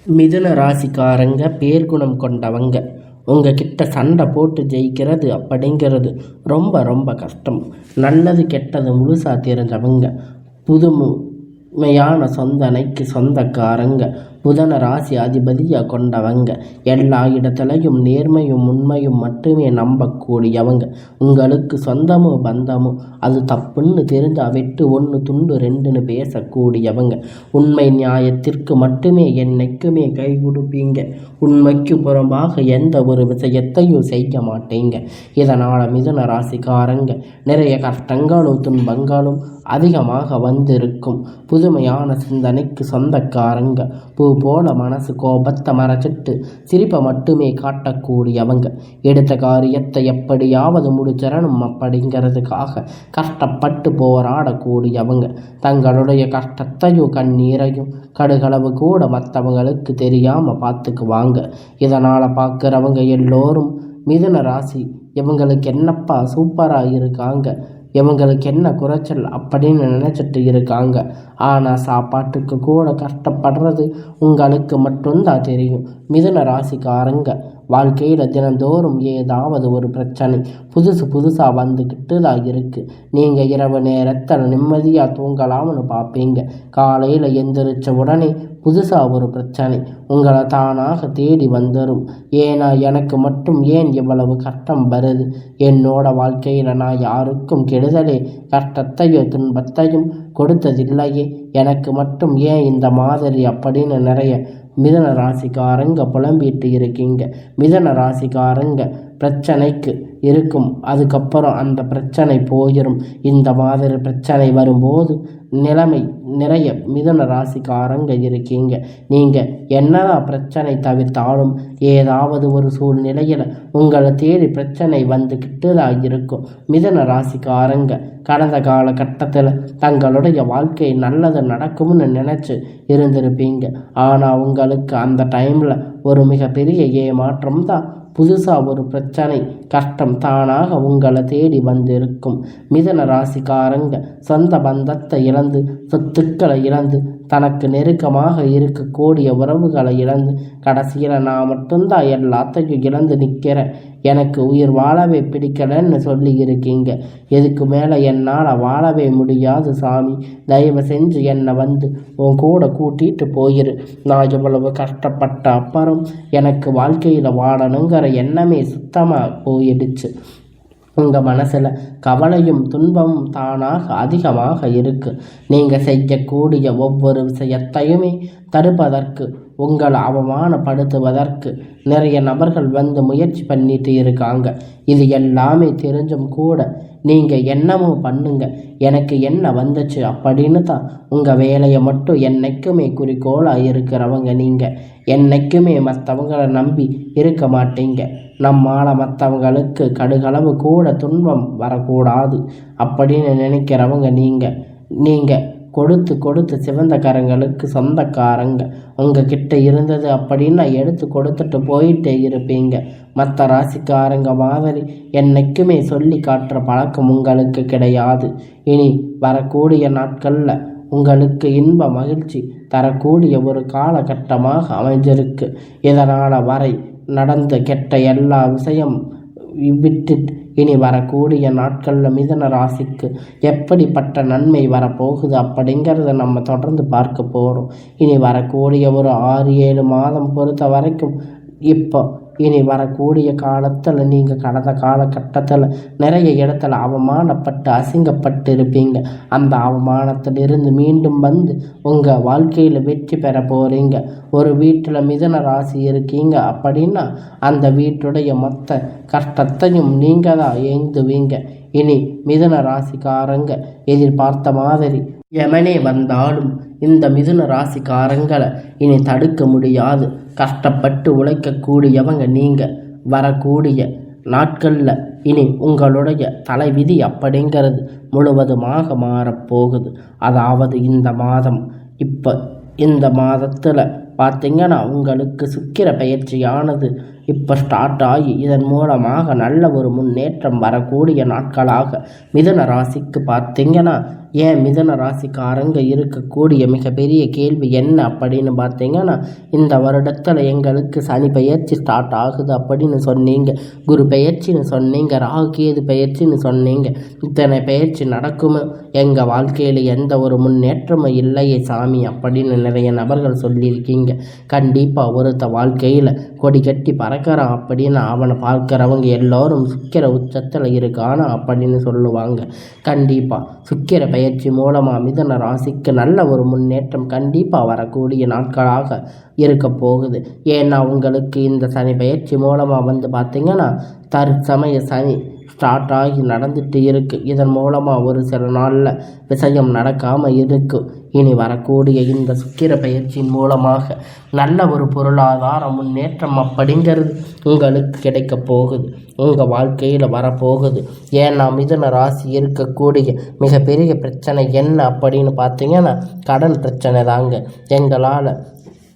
மிதுன ராசிக்காரங்க பேர்குணம் கொண்டவங்க. உங்ககிட்ட சண்டை போட்டு ஜெயிக்கிறது அப்படிங்கிறது ரொம்ப ரொம்ப கஷ்டம். நல்லது கெட்டது முழுசா தெரிஞ்சவங்க. புதுமையான சொந்தனைக்கு சொந்தக்காரங்க. புதன ராசி அதிபதியாக கொண்டவங்க. எல்லா இடத்துலையும் நேர்மையும் உண்மையும் மட்டுமே நம்பக்கூடியவங்க. உங்களுக்கு சொந்தமோ பந்தமோ அது தப்புன்னு தெரிஞ்சால் வெட்டு ஒன்று துண்டு ரெண்டுன்னு பேசக்கூடியவங்க. உண்மை நியாயத்திற்கு மட்டுமே என்னைக்குமே கை கொடுப்பீங்க. உண்மைக்கு புறம்பாக எந்த ஒரு விஷயத்தையும் செய்ய மாட்டீங்க. இதனால் மிதுன ராசிக்காரங்க நிறைய கஷ்டங்களும் துன்பங்களும் அதிகமாக வந்திருக்கும். புதுமையான சிந்தனைக்கு சொந்தக்காரங்க. பூ போல மனசு கோபத்தை மறைச்சிட்டு சிரிப்பை மட்டுமே காட்டக்கூடியவங்க. எடுத்த காரியத்தை எப்படியாவது முடிச்சிடணும் அப்படிங்கிறதுக்காக கஷ்டப்பட்டு போராடக்கூடியவங்க. தங்களுடைய கஷ்டத்தையும் கண்ணீரையும் கடுகளவு கூட மற்றவங்களுக்கு தெரியாமல் பார்த்துக்குவாங்க. இதனால் பார்க்குறவங்க எல்லோரும் மிதுன ராசி இவங்களுக்கு என்னப்பா சூப்பராக இருக்காங்க, இவங்களுக்கு என்ன குறைச்சல் அப்படின்னு நினச்சிட்டு இருக்காங்க. ஆனால் சாப்பாட்டுக்கு கூட கஷ்டப்படுறது உங்களுக்கு மட்டும்தான் தெரியும். மிதுன ராசிக்காரங்க வாழ்க்கையில் தினந்தோறும் ஏதாவது ஒரு பிரச்சனை புதுசாக வந்துக்கிட்டு தான் இருக்குது. நீங்கள் இரவு நேரத்தில் நிம்மதியாக தூங்கலாம்னு பார்ப்பீங்க. காலையில் எந்திரிச்ச உடனே புதுசாக ஒரு பிரச்சனை உங்களை தானாக தேடி வந்துடும். ஏன்னா எனக்கு மட்டும் ஏன் இவ்வளவு கஷ்டம் வருது, என்னோட வாழ்க்கையில் நான் யாருக்கும் கெடுதலே கஷ்டத்தையும் துன்பத்தையும் கொடுத்ததில்லையே, எனக்கு மட்டும் ஏன் இந்த மாதிரி அப்படின்னு நிறைய மிதுன ராசிக்காரங்க புலம்பிட்டு இருக்கீங்க. மிதுன ராசிக்காரங்க பிரச்சனைக்கு இருக்கும், அதுக்கப்புறம் அந்த பிரச்சனை போயிடும். இந்த மாதிரி பிரச்சனை வரும்போது நிலைமை நிறைய மிதுன ராசிக்காரங்க இருக்கீங்க. நீங்கள் என்னதான் பிரச்சனை தவிர்த்தாலும் ஏதாவது ஒரு சூழ்நிலையில் உங்களை தேடி பிரச்சனை வந்துக்கிட்டு தான் இருக்கும். மிதுன ராசிக்காரங்க கடந்த காலகட்டத்தில் தங்களுடைய வாழ்க்கை நல்லது நடக்கும்னு நினச்சி இருந்திருப்பீங்க. ஆனால் உங்களுக்கு அந்த டைமில் ஒரு மிகப்பெரிய ஏமாற்றம் தான். புதுசாக ஒரு பிரச்சனை கஷ்டம் தானாக உங்களை தேடி வந்திருக்கும். மிதுன ராசிக்காரங்க சொந்த பந்தத்தை இழந்து சொத்துக்களை இழந்து தனக்கு நெருக்கமாக இருக்கக்கூடிய உறவுகளை இழந்து கடைசியில் நான் மட்டும்தான் எல்லாத்தையும் இழந்து நிற்கிறேன், எனக்கு உயிர் வாழவே பிடிக்கலன்னு சொல்லி இருக்கீங்க. எதுக்கு மேலே என்னால் வாழவே முடியாது சாமி, தயவு செஞ்சு என்னை வந்து உன் கூட கூட்டிகிட்டு போயிரு. நான் இவ்வளவு கஷ்டப்பட்ட அப்புறம் எனக்கு வாழ்க்கையில் வாழணுங்கிற எண்ணமே சுத்தமாக போயிடுச்சு. உங்கள் மனசில் கவலையும் துன்பமும் தானாக அதிகமாக இருக்குது. நீங்கள் செய்யக்கூடிய ஒவ்வொரு விஷயத்தையுமே தடுப்பதற்கு உங்களை அவமானப்படுத்துவதற்கு நிறைய நபர்கள் வந்து முயற்சி பண்ணிட்டு இருக்காங்க. இது எல்லாமே தெரிஞ்சும் கூட நீங்கள் என்னமோ பண்ணுங்க, எனக்கு என்ன வந்துச்சு அப்படின்னு தான் உங்கள் வேலையை மட்டும் என்றைக்குமே குறிக்கோளாக இருக்கிறவங்க. நீங்கள் என்றைக்குமே மற்றவங்களை நம்பி இருக்க மாட்டீங்க. நம்மால் மற்றவங்களுக்கு கடுகளவு கூட துன்பம் வரக்கூடாது அப்படின்னு நினைக்கிறவங்க நீங்கள் கொடுத்து கொடுத்து சிவந்த கரங்களுக்கு சொந்தக்காரங்க. உங்ககிட்ட இருந்தது அப்படின்னா எடுத்து கொடுத்துட்டு போயிட்டே இருப்பீங்க. மற்ற ராசிக்காரங்க மாதிரி என்றைக்குமே சொல்லி காட்டுற பழக்கம் உங்களுக்கு கிடையாது. இனி வரக்கூடிய நாட்களில் உங்களுக்கு இன்ப மகிழ்ச்சி தரக்கூடிய ஒரு காலகட்டமாக அமைஞ்சிருக்கு. இதனால் வரை நடந்த கெட்ட எல்லா விஷயம் விட்டு இனி வரக்கூடிய நாட்களில் மிதுன ராசிக்கு எப்படிப்பட்ட நன்மை வரப்போகுது அப்படிங்கிறத நம்ம தொடர்ந்து பார்க்க போகிறோம். இனி வரக்கூடிய ஒரு 6-7 மாதம் பொறுத்த வரைக்கும் இப்போ இனி வரக்கூடிய காலத்தில் நீங்கள் கடந்த காலகட்டத்தில் நிறைய இடத்துல அவமானப்பட்டு அசிங்கப்பட்டு இருப்பீங்க. அந்த அவமானத்திலிருந்து மீண்டும் வந்து உங்கள் வாழ்க்கையில் வெற்றி பெற போகிறீங்க. ஒரு வீட்டில் மிதுன ராசி இருக்கீங்க அப்படின்னா அந்த வீட்டுடைய மொத்த கஷ்டத்தையும் நீங்கள் தான் ஏந்துவீங்க. இனி மிதுன ராசிக்காரங்க எதிர்பார்த்த மாதிரி எமனே வந்தாலும் இந்த மிதுன ராசிக்காரங்களை இனி தடுக்க முடியாது. கஷ்டப்பட்டு உழைக்கக்கூடியவங்க நீங்கள். வரக்கூடிய நாட்களில் இனி உங்களுடைய தலைவிதி அப்படிங்கிறது முழுவதுமாக மாறப்போகுது. அதாவது இந்த மாதம் இந்த மாதத்தில் பார்த்திங்கன்னா உங்களுக்கு சுக்கிர பயிற்சியானது இப்போ ஸ்டார்ட் ஆகி இதன் மூலமாக நல்ல ஒரு முன்னேற்றம் வரக்கூடிய நாட்களாக மிதுன ராசிக்கு பார்த்திங்கன்னா ஏன் மிதன ராசிக்காரங்க இருக்கக்கூடிய மிகப்பெரிய கேள்வி என்ன அப்படின்னு பார்த்தீங்கன்னா, இந்த வருடத்தில் எங்களுக்கு சனி பெயர்ச்சி ஸ்டார்ட் ஆகுது அப்படின்னு சொன்னீங்க, குரு பெயர்ச்சின்னு சொன்னீங்க, ராகு கேது பெயர்ச்சின்னு சொன்னீங்க. இத்தனை பெயர்ச்சி நடக்குமோ, எங்கள் வாழ்க்கையில் எந்த ஒரு முன்னேற்றமும் இல்லையே சாமி அப்படின்னு நிறைய நபர்கள் சொல்லியிருக்கீங்க. கண்டிப்பாக ஒருத்த வாழ்க்கையில் கொடி கட்டி பறக்கிறான் அப்படின்னு அவனை பார்க்குறவங்க எல்லோரும் சுக்கிர உச்சத்தில் இருக்கானா அப்படின்னு சொல்லுவாங்க. கண்டிப்பாக சுக்கிர பயிற்சி மூலமாக மிதன ராசிக்கு நல்ல ஒரு முன்னேற்றம் கண்டிப்பாக வரக்கூடிய நாட்களாக இருக்க போகுது. ஏன்னா உங்களுக்கு இந்த சனி பயிற்சி மூலமாக வந்து பார்த்திங்கன்னா தற்சமய சனி ஸ்டார்ட் ஆகி நடந்துட்டு இருக்குது. இதன் மூலமாக ஒரு சில நாளில் விஷயம் நடக்காமல் இருக்குது. இனி வரக்கூடிய இந்த சுக்கிர பயிற்சியின் மூலமாக நல்ல ஒரு பொருளாதார முன்னேற்றம் அப்படிங்கிறது உங்களுக்கு கிடைக்க போகுது, உங்கள் வாழ்க்கையில் வரப்போகுது. ஏன்னா மிதுன ராசி இருக்கக்கூடிய மிகப்பெரிய பிரச்சனை என்ன அப்படின்னு பார்த்தீங்கன்னா கடன் பிரச்சனை தாங்க. எங்களால்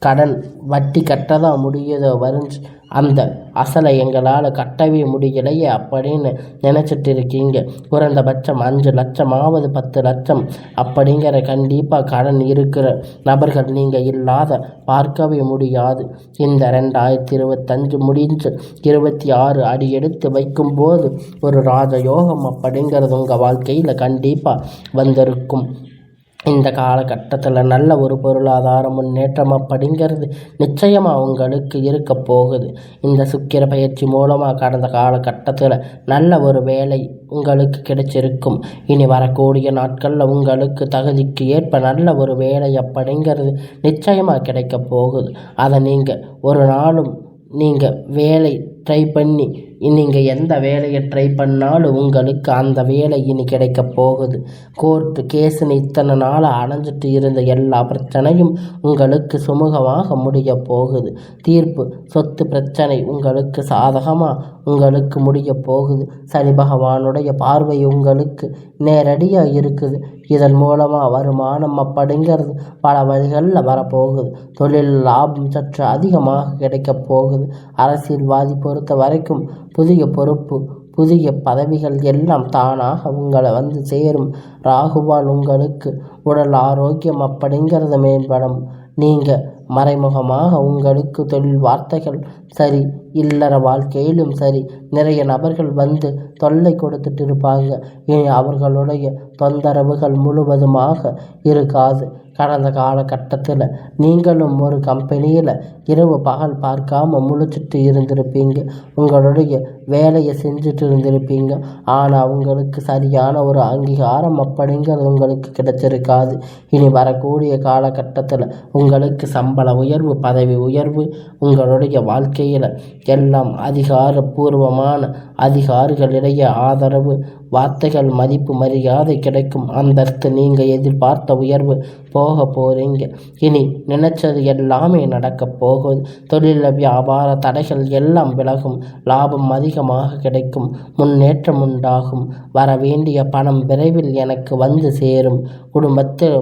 கடன் வட்டி கட்ட தான் முடியுதோ வரைஞ்சி அந்த அசலை எங்களால் கட்டவே முடியலையே அப்படின்னு நினச்சிட்டு இருக்கீங்க. குறைந்தபட்சம் 5 லட்சமாவது 10 லட்சம் அப்படிங்கிற கண்டிப்பாக கடன் இருக்கிற நபர்கள் நீங்கள் இல்லாத பார்க்கவே முடியாது. இந்த 2025 முடிஞ்சு 26 அடி எடுத்து வைக்கும்போது ஒரு ராஜயோகம் அப்படிங்கிறது உங்கள் வாழ்க்கையில் கண்டிப்பாக வந்திருக்கும். இந்த காலகட்டத்தில் நல்ல ஒரு பொருளாதார முன்னேற்றம் அப்படிங்கிறது நிச்சயமாக உங்களுக்கு இருக்க போகுது. இந்த சுக்கிர பயிற்சி மூலமாக கடந்த காலகட்டத்தில் நல்ல ஒரு வேலை உங்களுக்கு கிடைச்சிருக்கும். இனி வரக்கூடிய நாட்களில் உங்களுக்கு தகுதிக்கு ஏற்ப நல்ல ஒரு வேலை அப்படிங்கிறது நிச்சயமாக கிடைக்க போகுது. அதை நீங்கள் ஒரு நாளும் நீங்கள் வேலை ட்ரை பண்ணி நீங்கள் எந்த வேலையை ட்ரை பண்ணாலும் உங்களுக்கு அந்த வேலை இனி கிடைக்க போகுது. கோர்ட்டு கேஸுன்னு இத்தனை நாள் அடைஞ்சிட்டு இருந்த எல்லா பிரச்சனையும் உங்களுக்கு சுமூகமாக முடிய போகுது. தீர்ப்பு சொத்து பிரச்சனை உங்களுக்கு சாதகமாக உங்களுக்கு முடிய போகுது. சனி பகவானுடைய பார்வை உங்களுக்கு நேரடியாக இருக்குது. இதன் மூலமாக வருமானம் அப்படிங்கிறது பல வழிகளில் வரப்போகுது. தொழில் லாபம் சற்று அதிகமாக கிடைக்க போகுது. அரசியல்வாதி பொறுத்த வரைக்கும் புதிய பொறுப்பு புதிய பதவிகள் எல்லாம் தானாக உங்களை வந்து சேரும். ராகுவால் உங்களுக்கு உடல் ஆரோக்கியம் அப்படிங்கிறது மேம்படும். நீங்கள் மறைமுகமாக உங்களுக்கு தொழில் வார்த்தைகள் சரி, இல்லற வாழ்க்கையிலும் சரி நிறைய நபர்கள் வந்து தொல்லை கொடுத்துட்டு இருப்பாங்க. இனி அவர்களுடைய தொந்தரவுகள் முழுவதுமாக இருக்காது. கடந்த காலகட்டத்தில் நீங்களும் ஒரு கம்பெனியில் இரவு பகல் பார்க்காம முழிச்சிட்டு இருந்திருப்பீங்க. உங்களுடைய வேலையை செஞ்சுட்டு இருந்திருப்பீங்க. ஆனால் உங்களுக்கு சரியான ஒரு அங்கீகாரம் அப்படிங்கிறது உங்களுக்கு கிடைச்சிருக்காது. இனி வரக்கூடிய காலகட்டத்தில் உங்களுக்கு சம்பள உயர்வு, பதவி உயர்வு, உங்களுடைய வாழ்க்கையில் எல்லாம் அதிகாரப்பூர்வமான அதிகாரிகளிடையே ஆதரவு, வார்த்தைகள் மதிப்பு மரியாதை கிடைக்கும். அந்த நீங்கள் எதிர்பார்த்த உயர்வு போக போகிறீங்க. இனி நினைச்சது எல்லாமே நடக்க போகுது. தொழில் வியாபார தடைகள் எல்லாம் விலகும். லாபம் அதிகமாக கிடைக்கும். முன்னேற்றம் உண்டாகும். வர வேண்டிய பணம் விரைவில் எனக்கு வந்து சேரும். குடும்பத்தில்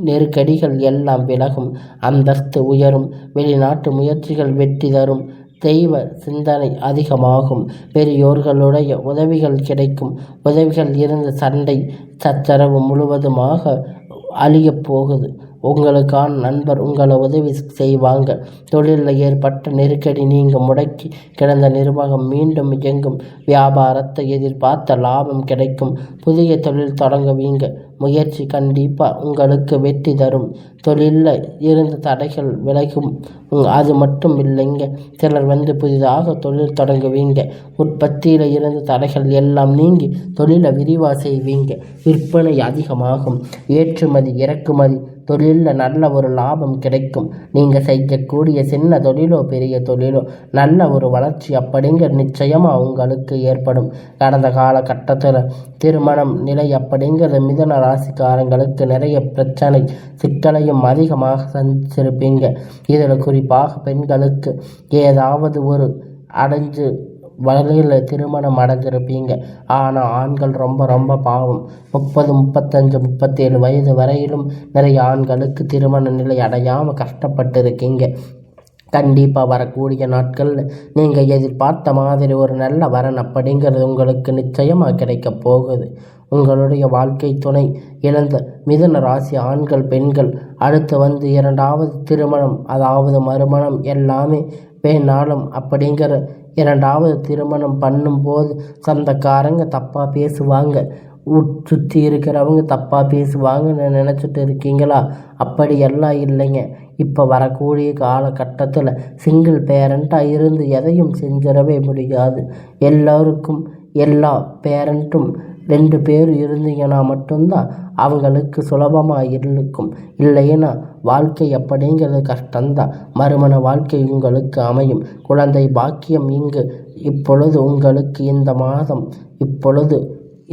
நெருக்கடிகள் எல்லாம் விலகும். அந்தஸ்து உயரும். வெளிநாட்டு முயற்சிகள் வெற்றி தரும். தெய்வ சிந்தனை அதிகமாகும். பெரியோர்களுடைய உதவிகள் கிடைக்கும். உதவிகள் இருந்த சண்டை சச்சரவு முழுவதுமாக அழியப் போகுது. உங்களுக்கான நண்பர் உங்களை உதவி செய்வாங்க. தொழிலில் ஏற்பட்ட நெருக்கடி நீங்கள் முடக்கி கிடந்த நிர்வாகம் மீண்டும் இயங்கும். வியாபாரத்தை எதிர்பார்த்த லாபம் கிடைக்கும். புதிய தொழில் தொடங்குவீங்க. முயற்சி கண்டிப்பாக உங்களுக்கு வெற்றி தரும். தொழிலில் இருந்த தடைகள் விலகும். அது மட்டும் இல்லைங்க, சிலர் வந்து புதிதாக தொழில் தொடங்குவீங்க. உற்பத்தியில் இருந்த தடைகள் எல்லாம் நீங்கி தொழிலை விரிவாக செய்வீங்க. விற்பனை அதிகமாகும். ஏற்றுமதி இறக்குமதி தொழிலில் நல்ல ஒரு லாபம் கிடைக்கும். நீங்கள் செய்யக்கூடிய சின்ன தொழிலோ பெரிய தொழிலோ நல்ல ஒரு வளர்ச்சி அப்படிங்கிற நிச்சயமாக உங்களுக்கு ஏற்படும். கடந்த காலகட்டத்தில் திருமணம் நிலை அப்படிங்கிற மிதுன ராசிக்காரங்களுக்கு நிறைய பிரச்சனை சிக்கலையும் அதிகமாக சந்திச்சிருப்பீங்க. இதில் குறிப்பாக பெண்களுக்கு ஏதாவது ஒரு அடைஞ்சு வகையில் திருமணம் அடைஞ்சிருப்பீங்க. ஆனால் ஆண்கள் ரொம்ப பாவம். 30, 35, 37 வயது வரையிலும் நிறைய ஆண்களுக்கு திருமண நிலை அடையாமல் கஷ்டப்பட்டு இருக்கீங்க. கண்டிப்பாக வரக்கூடிய நாட்களில் நீங்கள் எதிர்பார்த்த மாதிரி ஒரு நல்ல வரன் அப்படிங்கிறது உங்களுக்கு நிச்சயமாக கிடைக்க போகுது. உங்களுடைய வாழ்க்கை துணை இழந்த மிதுன ராசி ஆண்கள் பெண்கள் அடுத்து இரண்டாவது திருமணம் அதாவது மறுமணம் எல்லாமே வேணாலும் அப்படிங்கிற இரண்டாவது திருமணம் பண்ணும்போது சொந்தக்காரங்க தப்பாக பேசுவாங்க, சுற்றி இருக்கிறவங்க தப்பாக பேசுவாங்கன்னு நினச்சிட்டு இருக்கீங்களா? அப்படியெல்லாம் இல்லைங்க. இப்போ வரக்கூடிய காலகட்டத்தில் சிங்கிள் பேரண்ட்டாக இருந்து எதையும் செஞ்சிடவே முடியாது. எல்லோருக்கும் எல்லா பேரண்ட்டும் 2 பேர் இருந்தீங்கன்னா மட்டும்தான் அவங்களுக்கு சுலபமாக இருக்கும். இல்லைன்னா வாழ்க்கை அப்படிங்கிறது கஷ்டம்தான். மறுமண வாழ்க்கை உங்களுக்கு அமையும். குழந்தை பாக்கியம் இப்பொழுது உங்களுக்கு இந்த மாதம்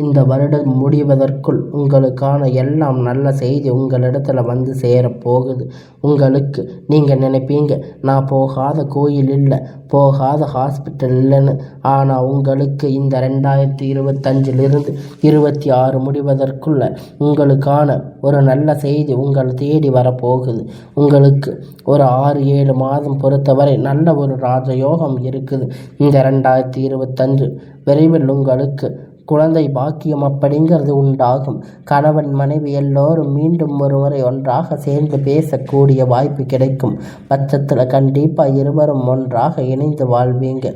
இந்த வருடம் முடிவதற்குள் உங்களுக்கான எல்லாம் நல்ல செய்தி உங்களிடத்தில் சேரப்போகுது. உங்களுக்கு நீங்கள் நினைப்பீங்க, நான் போகாத கோயில் இல்லை, போகாத ஹாஸ்பிட்டல் இல்லைன்னு. ஆனால் உங்களுக்கு இந்த 2025 26 முடிவதற்குள்ள உங்களுக்கான ஒரு நல்ல செய்தி உங்களை தேடி வரப்போகுது. உங்களுக்கு ஒரு 6-7 மாதம் பொறுத்தவரை நல்ல ஒரு ராஜயோகம் இருக்குது. இந்த 2025 விரைவில் உங்களுக்கு குழந்தை பாக்கியம் அப்படிங்கிறது உண்டாகும். கணவன் மனைவி எல்லோரும் மீண்டும் ஒருமுறை ஒன்றாக சேர்ந்து பேசக்கூடிய வாய்ப்பு கிடைக்கும் பட்சத்தில் கண்டிப்பாக இருவரும் ஒன்றாக இணைந்து வாழ்வீங்க.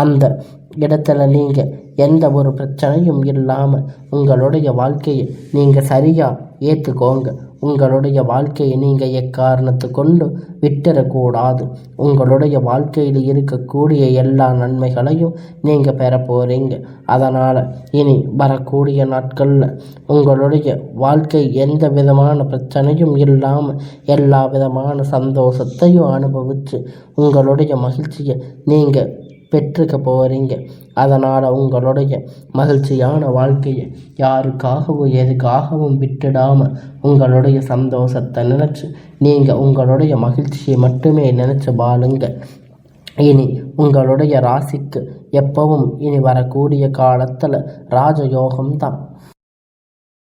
அந்த இடத்துல நீங்கள் எந்த ஒரு பிரச்சனையும் இல்லாமல் உங்களுடைய வாழ்க்கையை நீங்கள் சரியாக ஏற்றுக்கோங்க. உங்களுடைய வாழ்க்கையை நீங்கள் எக்காரணத்தை கொண்டு விட்டுறக்கூடாது. உங்களுடைய வாழ்க்கையில் இருக்கக்கூடிய எல்லா நன்மைகளையும் நீங்கள் பெற போகிறீங்க. அதனால் இனி வரக்கூடிய நாட்களில் உங்களுடைய வாழ்க்கை எந்த விதமான பிரச்சனையும் இல்லாமல் எல்லா விதமான சந்தோஷத்தையும் அனுபவித்து உங்களுடைய மகிழ்ச்சியை நீங்கள் பெற்றுக்க போகிறீங்க. அதனால் உங்களுடைய மகிழ்ச்சியான வாழ்க்கையை யாருக்காகவும் எதுக்காகவும் விட்டுடாமல் உங்களுடைய சந்தோஷத்தை நினச்சி நீங்கள் உங்களுடைய மகிழ்ச்சியை மட்டுமே நினச்சி வாழுங்க. இனி உங்களுடைய ராசிக்கு எப்பவும் இனி வரக்கூடிய காலத்தில் ராஜயோகம்தான்.